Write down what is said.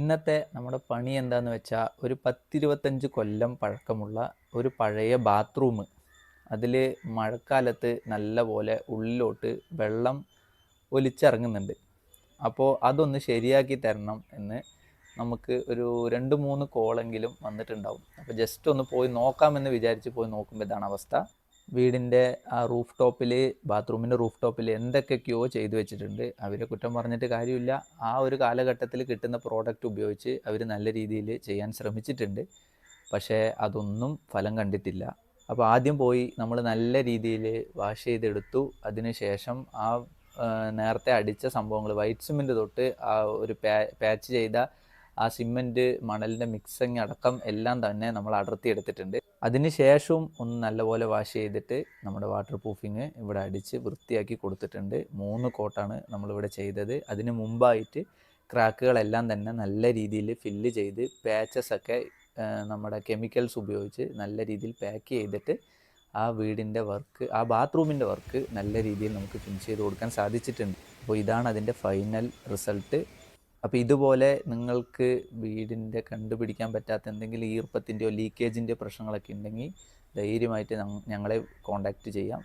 ഇന്നത്തെ നമ്മുടെ പണി എന്താന്ന് വെച്ചാൽ ഒരു 10-25 കൊല്ലം പഴക്കമുള്ള ഒരു പഴയ ബാത്റൂം. അതിൽ മഴക്കാലത്ത് നല്ല പോലെ ഉള്ളിലോട്ട് വെള്ളം ഒലിച്ചിറങ്ങുന്നുണ്ട്. അപ്പോൾ അതൊന്ന് ശരിയാക്കി തരണം എന്ന് നമുക്ക് ഒരു 2-3 കോളെങ്കിലും വന്നിട്ടുണ്ടാവും. അപ്പോൾ ജസ്റ്റ് ഒന്ന് പോയി നോക്കാമെന്ന് വിചാരിച്ച് പോയി നോക്കുമ്പോൾ ഇതാണ് അവസ്ഥ. വീടിൻ്റെ ആ റൂഫ് ടോപ്പിൽ, ബാത്റൂമിൻ്റെ റൂഫ് ടോപ്പിൽ എന്തൊക്കെയൊക്കെയോ ചെയ്തു വെച്ചിട്ടുണ്ട്. അവരെ കുറ്റം പറഞ്ഞിട്ട് കാര്യമില്ല. ആ ഒരു കാലഘട്ടത്തിൽ കിട്ടുന്ന പ്രോഡക്റ്റ് ഉപയോഗിച്ച് അവർ നല്ല രീതിയിൽ ചെയ്യാൻ ശ്രമിച്ചിട്ടുണ്ട്. പക്ഷേ അതൊന്നും ഫലം കണ്ടിട്ടില്ല. അപ്പോൾ ആദ്യം പോയി നമ്മൾ നല്ല രീതിയിൽ വാഷ് ചെയ്തെടുത്തു. അതിന് ശേഷം ആ നേരത്തെ അടിച്ച സംഭവങ്ങൾ, വൈറ്റ് സിമെൻറ്റ് തൊട്ട് ആ ഒരു പാച്ച് ചെയ്ത ആ സിമെൻറ്റ് മണലിൻ്റെ മിക്സിങ് അടക്കം എല്ലാം തന്നെ നമ്മൾ അടർത്തിയെടുത്തിട്ടുണ്ട്. അതിന് ശേഷവും ഒന്ന് നല്ലപോലെ വാഷ് ചെയ്തിട്ട് നമ്മുടെ വാട്ടർ പ്രൂഫിങ് ഇവിടെ അടിച്ച് വൃത്തിയാക്കി കൊടുത്തിട്ടുണ്ട്. 3 കോട്ടാണ് നമ്മളിവിടെ ചെയ്തത്. അതിന് മുമ്പായിട്ട് ക്രാക്കുകളെല്ലാം തന്നെ നല്ല രീതിയിൽ ഫില്ല് ചെയ്ത് പാച്ചസൊക്കെ നമ്മുടെ കെമിക്കൽസ് ഉപയോഗിച്ച് നല്ല രീതിയിൽ പാക്ക് ചെയ്തിട്ട് ആ വീടിൻ്റെ വർക്ക്, ആ ബാത്റൂമിൻ്റെ വർക്ക് നല്ല രീതിയിൽ നമുക്ക് ഫിനിഷ് ചെയ്ത് കൊടുക്കാൻ സാധിച്ചിട്ടുണ്ട്. അപ്പോൾ ഇതാണ് അതിൻ്റെ ഫൈനൽ റിസൾട്ട്. അപ്പോൾ ഇതുപോലെ നിങ്ങൾക്ക് വീടിൻ്റെ കണ്ടുപിടിക്കാൻ പറ്റാത്ത എന്തെങ്കിലും ഈർപ്പത്തിൻ്റെയോ ലീക്കേജിൻ്റെയോ പ്രശ്നങ്ങളൊക്കെ ഉണ്ടെങ്കിൽ ധൈര്യമായിട്ട് ഞങ്ങളെ കോൺടാക്റ്റ് ചെയ്യാം.